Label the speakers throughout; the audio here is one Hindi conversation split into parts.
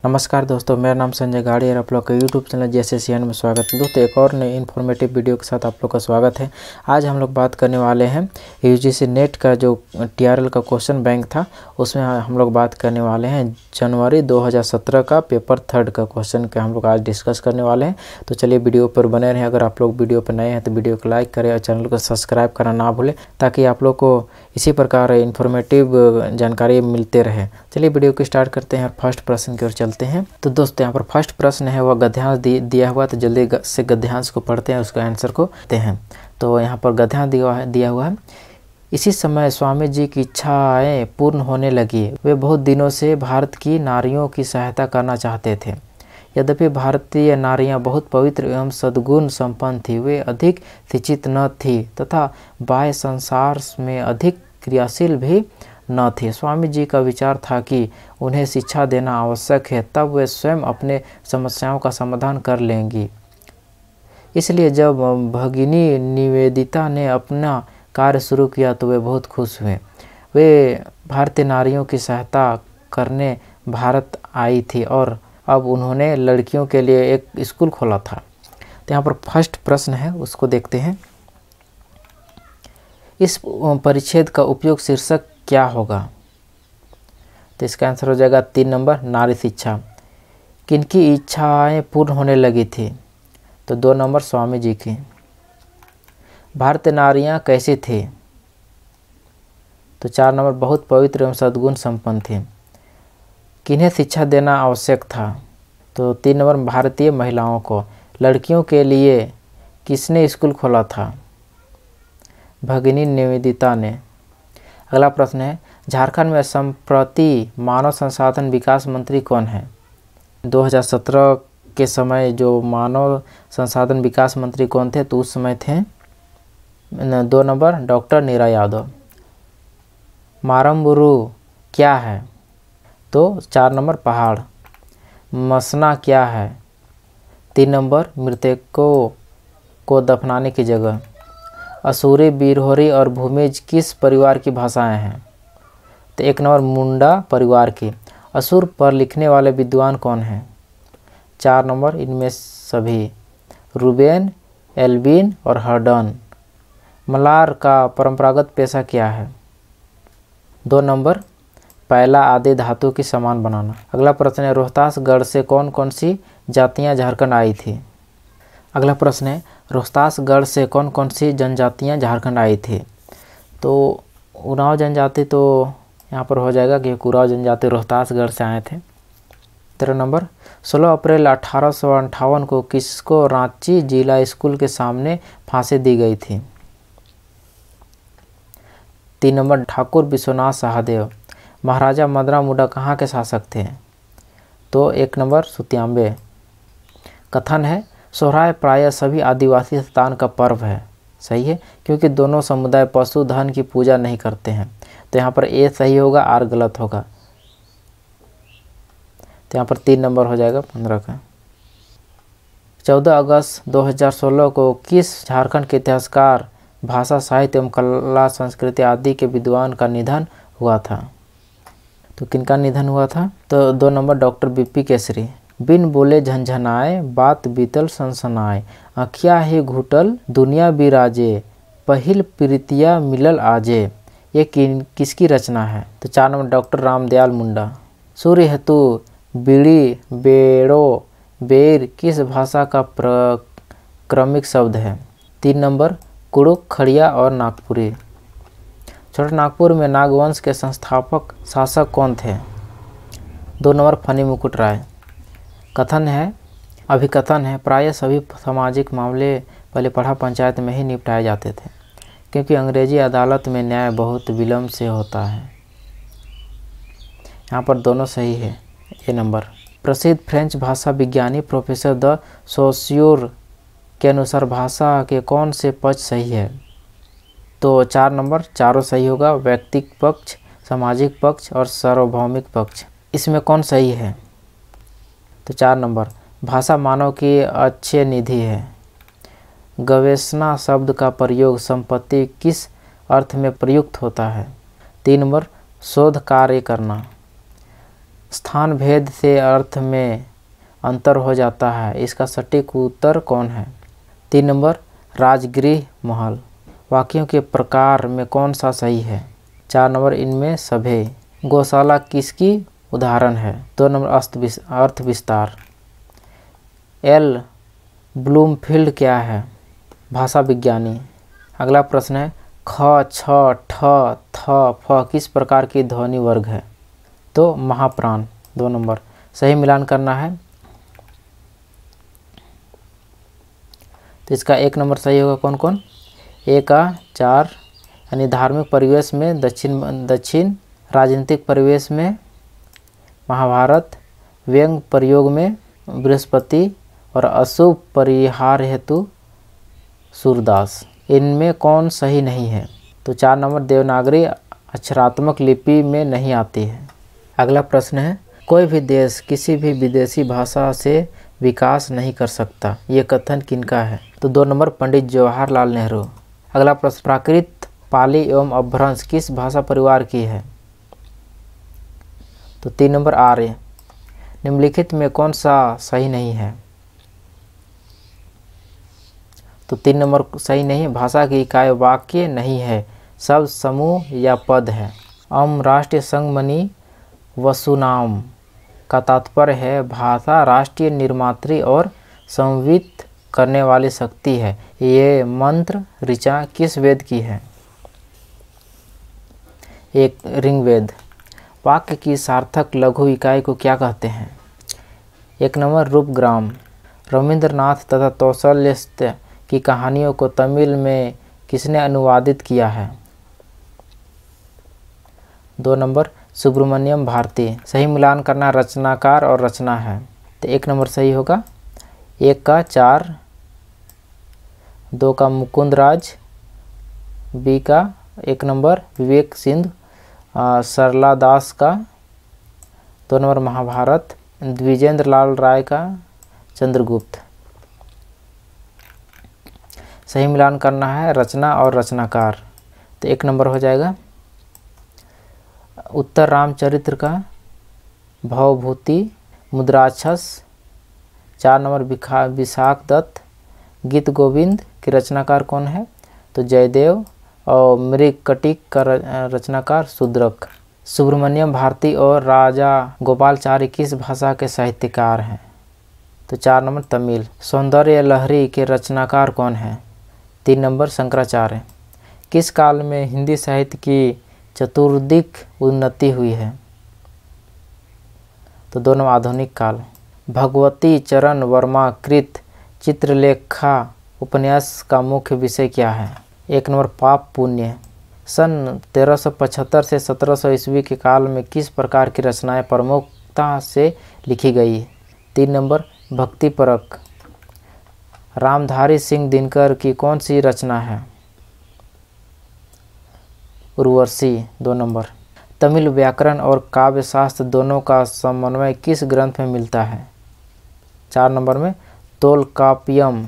Speaker 1: नमस्कार दोस्तों, मेरा नाम संजय गाड़ी और आप लोग का यूट्यूब चैनल JSSCN में स्वागत है। दोस्तों, एक और नई इन्फॉर्मेटिव वीडियो के साथ आप लोग का स्वागत है। आज हम लोग बात करने वाले हैं UGC नेट का जो TRL का क्वेश्चन बैंक था, उसमें हम लोग बात करने वाले हैं जनवरी 2017 का पेपर 3 का क्वेश्चन का हम लोग आज डिस्कस करने वाले हैं। तो चलिए वीडियो पर बने रहें। अगर आप लोग वीडियो पर नए हैं तो वीडियो को लाइक करें और चैनल को सब्सक्राइब करना ना भूलें, ताकि आप लोग को इसी प्रकार इन्फॉर्मेटिव जानकारी मिलते रहे। चलिए वीडियो को स्टार्ट करते हैं और फर्स्ट प्रश्न की ओर चलते हैं। तो दोस्तों, यहाँ पर फर्स्ट प्रश्न है वह गद्यांश दिया हुआ, तो जल्दी से गद्यांश को पढ़ते हैं, उसका आंसर को देते हैं। तो यहाँ पर गद्यांश दिया हुआ है। इसी समय स्वामी जी की इच्छाएं पूर्ण होने लगी। वे बहुत दिनों से भारत की नारियों की सहायता करना चाहते थे। यद्यपि भारतीय नारियां बहुत पवित्र एवं सद्गुण संपन्न थी, वे अधिक शिक्षित न थी तथा बाह्य संसार में अधिक क्रियाशील भी न थी। स्वामी जी का विचार था कि उन्हें शिक्षा देना आवश्यक है, तब वे स्वयं अपने समस्याओं का समाधान कर लेंगी। इसलिए जब भगिनी निवेदिता ने अपना कार्य शुरू किया तो वे बहुत खुश हुए। वे भारतीय नारियों की सहायता करने भारत आई थी और अब उन्होंने लड़कियों के लिए एक स्कूल खोला था। तो यहाँ पर फर्स्ट प्रश्न है, उसको देखते हैं। इस परिच्छेद का उपयोग शीर्षक क्या होगा? तो इसका आंसर हो जाएगा 3 नंबर, नारी शिक्षा। किनकी इच्छाएं पूर्ण होने लगी थी? तो 2 नंबर, स्वामी जी की। भारतीय नारियां कैसी थी? तो 4 नंबर, बहुत पवित्र एवं सद्गुण संपन्न थी। किन्हें शिक्षा देना आवश्यक था? तो 3 नंबर, भारतीय महिलाओं को। लड़कियों के लिए किसने स्कूल खोला था? भगिनी निवेदिता ने। अगला प्रश्न है, झारखंड में संप्रति मानव संसाधन विकास मंत्री कौन है? 2017 के समय जो मानव संसाधन विकास मंत्री कौन थे? तो उस समय थे 2 नंबर, डॉक्टर नीरा यादव। मारम्बुरु क्या है? तो 4 नंबर, पहाड़। मसना क्या है? 3 नंबर, मृतकों को दफनाने की जगह। असुरी, बिरहोरी और भूमिज किस परिवार की भाषाएं हैं? तो 1 नंबर, मुंडा परिवार की। असुर पर लिखने वाले विद्वान कौन हैं? 4 नंबर, इनमें सभी, रूबेन, एल्बिन और हर्डन। मलार का परंपरागत पेशा क्या है? 2 नंबर, पैला आदि धातु की सामान बनाना। अगला प्रश्न है, रोहतासगढ़ से कौन कौन सी जातियां झारखंड आई थी? अगला प्रश्न है, रोहतासगढ़ से कौन कौन सी जनजातियां झारखंड आई थी? तो उरांव जनजाति, तो यहाँ पर हो जाएगा कि उरांव जनजाति रोहतासगढ़ से आए थे। 13 नंबर, 16 अप्रैल 1858 को किसको रांची जिला स्कूल के सामने फांसी दी गई थी? 3 नंबर, ठाकुर विश्वनाथ सहदेव। महाराजा मदरा मुंडा कहाँ के शासक थे? तो 1 नंबर, सुतियांबे। कथन है, सोहराय प्रायः सभी आदिवासी स्थान का पर्व है। सही है, क्योंकि दोनों समुदाय पशुधन की पूजा नहीं करते हैं। तो यहाँ पर ए सही होगा, आर गलत होगा। तो यहाँ पर 3 नंबर हो जाएगा 15 का। 14 अगस्त 2016 को किस झारखंड के इतिहासकार, भाषा, साहित्य एवं कला संस्कृति आदि के विद्वान का निधन हुआ था? तो किनका निधन हुआ था? तो 2 नंबर, डॉक्टर BP केसरी। बिन बोले झंझनाए, बात बीतल सनसनाए, आँखिया ही घुटल दुनिया बिराजे, पहिल प्रीतिया मिलल आजे। ये किसकी रचना है? तो 4 नंबर, डॉक्टर रामदयाल मुंडा। सूर्य हेतु, बीड़ी, बेड़ो, बेर किस भाषा का क्रमिक शब्द है? 3 नंबर, कुड़ुक, खड़िया और नागपुरी। छोटा नागपुर में नागवंश के संस्थापक शासक कौन थे? 2 नंबर, फनी मुकुट राय। कथन है, अभिकथन है, प्रायः सभी सामाजिक मामले पहले पढ़ा पंचायत में ही निपटाए जाते थे, क्योंकि अंग्रेजी अदालत में न्याय बहुत विलम्ब से होता है। यहाँ पर दोनों सही है। ए नंबर, प्रसिद्ध फ्रेंच भाषा विज्ञानी प्रोफेसर द सोस्योर के अनुसार भाषा के कौन से पक्ष सही है? तो 4 नंबर, चारों सही होगा। व्यक्तिक पक्ष, सामाजिक पक्ष और सार्वभौमिक पक्ष। इसमें कौन सही है? तो 4 नंबर, भाषा मानव की अच्छी निधि है। गवेषणा शब्द का प्रयोग संपत्ति किस अर्थ में प्रयुक्त होता है? 3 नंबर, शोध कार्य करना। स्थान भेद से अर्थ में अंतर हो जाता है, इसका सटीक उत्तर कौन है? 3 नंबर राजगृह महल। वाक्यों के प्रकार में कौन सा सही है? 4 नंबर इनमें सभे। गौशाला किसकी उदाहरण है? 2 नंबर अर्थ विस्तार। एल ब्लूमफील्ड क्या है? भाषा विज्ञानी। अगला प्रश्न है ख, छ, ठ, थ, फ किस प्रकार की ध्वनि वर्ग है? तो महाप्राण। 2 नंबर सही मिलान करना है। तो इसका 1 नंबर सही होगा। कौन कौन? ए का 4 यानी धार्मिक परिवेश में दक्षिण, राजनीतिक परिवेश में महाभारत, व्यंग प्रयोग में बृहस्पति और अशुभ परिहार हेतु सूरदास। इनमें कौन सही नहीं है? तो 4 नंबर देवनागरी अक्षरात्मक लिपि में नहीं आती है। अगला प्रश्न है कोई भी देश किसी भी विदेशी भाषा से विकास नहीं कर सकता, ये कथन किनका है? तो 2 नंबर पंडित जवाहरलाल नेहरू। अगला प्रश्न प्राकृत, पाली एवं अपभ्रंश किस भाषा परिवार की है? तो 3 नंबर आर्य। निम्नलिखित में कौन सा सही नहीं है? तो 3 नंबर सही नहीं। भाषा की इकाई वाक्य नहीं है, शब्द समूह या पद है। राष्ट्रीय संघमनि वसुनाम का तात्पर्य है भाषा राष्ट्रीय निर्मात्री और संवित करने वाली शक्ति है। ये मंत्र ऋचा किस वेद की है? एक ऋग्वेद। वाक्य की सार्थक लघु इकाई को क्या कहते हैं? 1 नंबर रूपग्राम। रविंद्रनाथ तथा तौलस्त्य की कहानियों को तमिल में किसने अनुवादित किया है? 2 नंबर सुब्रमण्यम भारती। सही मिलान करना रचनाकार और रचना है। तो 1 नंबर सही होगा। 1 का 4, 2 का मुकुंद राज, बी का 1 नंबर विवेक सिंधु, सरला दास का 2 नंबर महाभारत, द्विजेंद्र लाल राय का चंद्रगुप्त। सही मिलान करना है रचना और रचनाकार। तो 1 नंबर हो जाएगा। उत्तर रामचरित्र का भवभूति मुद्राक्षस। 4 नंबर विशाख दत्त। गीत गोविंद के रचनाकार कौन है? तो जयदेव। और मृगकटिक का रचनाकार शूद्रक। सुब्रमण्यम भारती और राजा गोपालचारी किस भाषा के साहित्यकार हैं? तो 4 नंबर तमिल। सौंदर्य लहरी के रचनाकार कौन है? 3 नंबर शंकराचार्य। किस काल में हिंदी साहित्य की चतुर्दिक उन्नति हुई है? तो 2 नंबर आधुनिक काल। भगवती चरण वर्मा कृत चित्रलेखा उपन्यास का मुख्य विषय क्या है? 1 नंबर पाप पुण्य। सन 1375 से 1700 ईस्वी के काल में किस प्रकार की रचनाएं प्रमुखता से लिखी गई? 3 नंबर भक्तिपरक। रामधारी सिंह दिनकर की कौन सी रचना है? उर्वशी। 2 नंबर। तमिल व्याकरण और काव्य शास्त्र दोनों का समन्वय किस ग्रंथ में मिलता है? 4 नंबर में तोलकाप्पियम।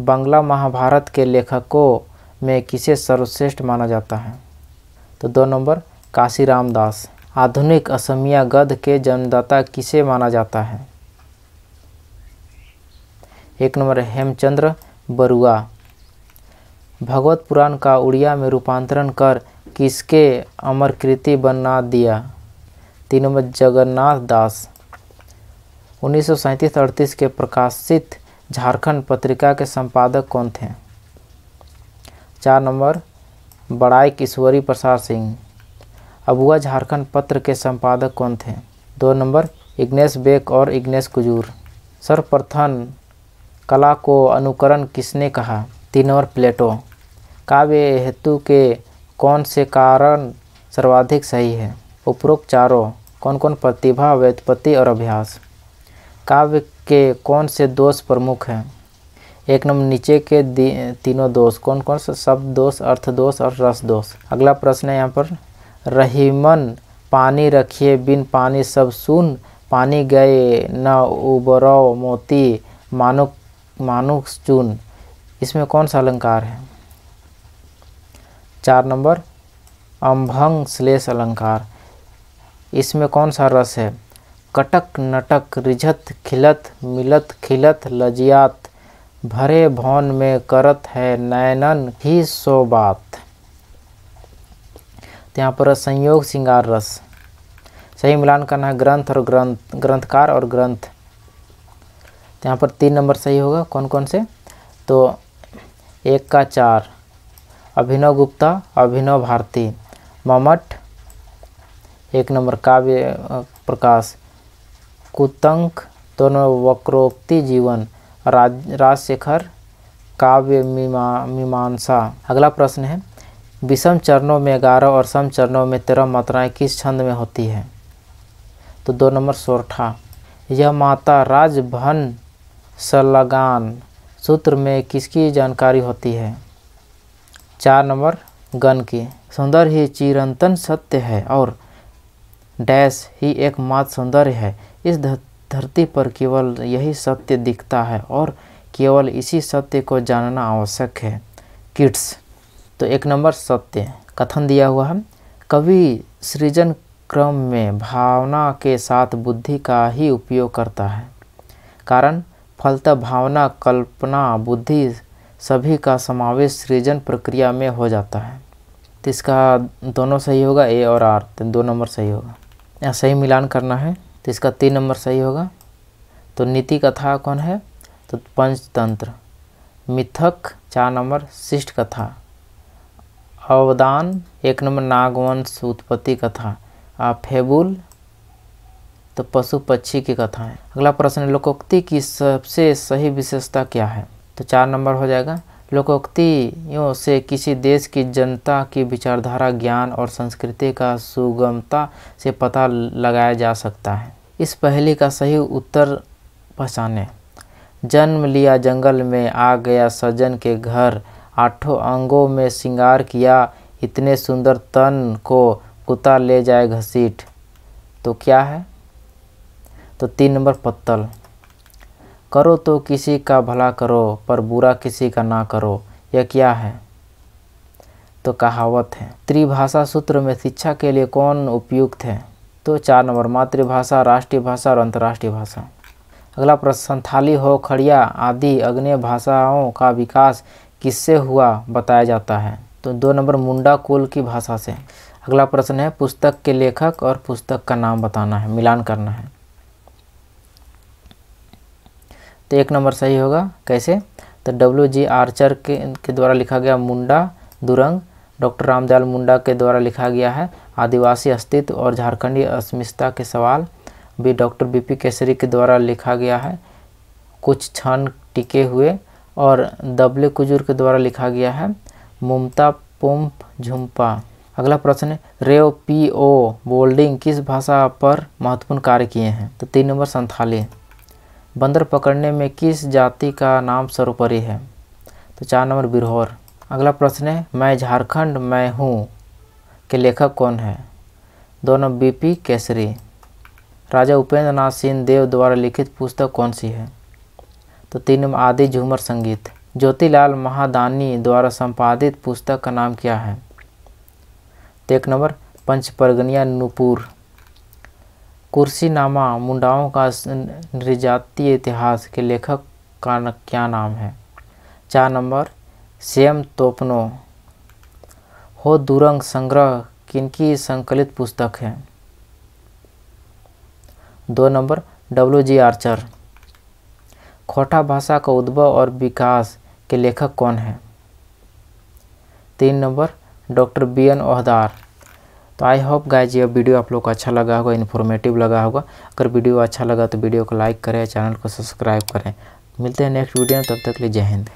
Speaker 1: बांग्ला महाभारत के लेखकों में किसे सर्वश्रेष्ठ माना जाता है? तो 2 नंबर काशीराम दास। आधुनिक असमिया गद्य के जन्मदाता किसे माना जाता है? 1 नंबर हेमचंद्र बरुआ। भगवत पुराण का उड़िया में रूपांतरण कर किसके अमरकृति बना दिया? 3 नंबर जगन्नाथ दास। 1937-38 के प्रकाशित झारखंड पत्रिका के संपादक कौन थे? 4 नंबर बड़ाई ईश्वरी प्रसाद सिंह। अबुआ झारखंड पत्र के संपादक कौन थे? 2 नंबर इग्नेस बेक और इग्नेस कुजूर। सर्वप्रथम कला को अनुकरण किसने कहा? 3 नंबर प्लेटो। काव्य हेतु के कौन से कारण सर्वाधिक सही है? उपरोक्त चारों कौन कौन? प्रतिभा, व्युत्पत्ति और अभ्यास। काव्य के कौन से दोष प्रमुख हैं? 1 नंबर नीचे के तीनों दोष। कौन कौन से? शब्द दोष, अर्थ दोष और रस दोष। अगला प्रश्न है यहाँ पर रहीमन पानी रखिए बिन पानी सब सुन, पानी गए न उबरो मोती मानुक मानुक चून। इसमें कौन सा अलंकार है? 4 नंबर अम्भंग श्लेष अलंकार। इसमें कौन सा रस है? कटक नटक रिझत खिलत मिलत खिलत लजियात भरे भौन में करत है नैनन ही सो बात। तो यहाँ पर संयोग श्रृंगार रस। सही मिलान करना है ग्रंथ और ग्रंथकार और ग्रंथ। तो यहाँ पर 3 नंबर सही होगा। कौन कौन से? तो 1 का 4 अभिनव गुप्ता अभिनव भारती। मम्मट 1 नंबर काव्य प्रकाश। कुतंक दोनों वक्रोक्ति जीवन। राजशेखर काव्य मीमांसा। अगला प्रश्न है विषम चरणों में 11 और सम चरणों में 13 मात्राएं किस छंद में होती है? तो 2 नंबर सोरठा। यह माता राजभन सलगान सूत्र में किसकी जानकारी होती है? 4 नंबर गण की। सौंदर्य ही चिरंतन सत्य है और डैश ही एकमात्र सौंदर्य है। इस धरती पर केवल यही सत्य दिखता है और केवल इसी सत्य को जानना आवश्यक है। किड्स। तो 1 नंबर सत्य। कथन दिया हुआ है कवि सृजन क्रम में भावना के साथ बुद्धि का ही उपयोग करता है, कारण फलतः भावना कल्पना बुद्धि सभी का समावेश सृजन प्रक्रिया में हो जाता है। तो इसका दोनों सही होगा, ए और आर। तो 2 नंबर सही होगा। यहाँ सही मिलान करना है तो इसका 3 नंबर सही होगा। तो नीति कथा कौन है? तो पंचतंत्र। मिथक 4 नंबर शिष्ट कथा। अवदान 1 नंबर नागवंश उत्पत्ति कथा। फेबुल तो पशु पक्षी की कथा है। अगला प्रश्न लोकोक्ति की सबसे सही विशेषता क्या है? तो 4 नंबर हो जाएगा। लोकोक्तियों से किसी देश की जनता की विचारधारा ज्ञान और संस्कृति का सुगमता से पता लगाया जा सकता है। इस पहेली का सही उत्तर पहचानें। जन्म लिया जंगल में आ गया सज्जन के घर, 8 अंगों में श्रृंगार किया, इतने सुंदर तन को कुत्ता ले जाए घसीट। तो क्या है? तो 3 नंबर पत्तल। करो तो किसी का भला करो पर बुरा किसी का ना करो, यह क्या है? तो कहावत है। त्रिभाषा सूत्र में शिक्षा के लिए कौन उपयुक्त है? तो 4 नंबर मातृभाषा, राष्ट्रीय भाषा और अंतर्राष्ट्रीय भाषा। अगला प्रश्न संथाली हो खड़िया आदि अग्नेय भाषाओं का विकास किससे हुआ बताया जाता है? तो 2 नंबर मुंडा कुल की भाषा से। अगला प्रश्न है पुस्तक के लेखक और पुस्तक का नाम बताना है, मिलान करना है। तो 1 नंबर सही होगा। कैसे? तो W.G. आर्चर के द्वारा लिखा गया मुंडा दुरंग, डॉक्टर रामदयाल मुंडा के द्वारा लिखा गया है आदिवासी अस्तित्व और झारखंडी अस्मिता के सवाल। भी डॉक्टर B.P. केसरी के द्वारा लिखा गया है कुछ क्षण टिके हुए, और दबले कुजूर के द्वारा लिखा गया है मुमता पुम्प झुम्पा। अगला प्रश्न है रेव P.O. बोल्डिंग किस भाषा पर महत्वपूर्ण कार्य किए हैं? तो 3 नंबर संथाली। बंदर पकड़ने में किस जाति का नाम सर्वोपरि है? तो 4 नंबर बिरहोर। अगला प्रश्न है मैं झारखंड मैं हूँ के लेखक कौन है? दोनों B.P. केसरी। राजा उपेंद्र नाथ सिंह देव द्वारा लिखित पुस्तक कौन सी है? तो 3 नंबर आदि झूमर संगीत। ज्योतिलाल महादानी द्वारा संपादित पुस्तक का नाम क्या है? तो 1 नंबर पंचपरगनिया नूपुर। कुर्सीनामा मुंडाओं का नृजातीय इतिहास के लेखक का क्या नाम है? 4 नंबर श्याम तोपनो। हो दुरंग संग्रह किनकी संकलित पुस्तक है? 2 नंबर W.G. आर्चर। खोटा भाषा का उद्भव और विकास के लेखक कौन है? 3 नंबर डॉक्टर B.N. ओहदार। तो आई होप गाइज ये वीडियो आप लोग को अच्छा लगा होगा, इन्फॉर्मेटिव लगा होगा। अगर वीडियो अच्छा लगा तो वीडियो को लाइक करें, चैनल को सब्सक्राइब करें। मिलते हैं नेक्स्ट वीडियो में, तब तक के लिए जय हिंद।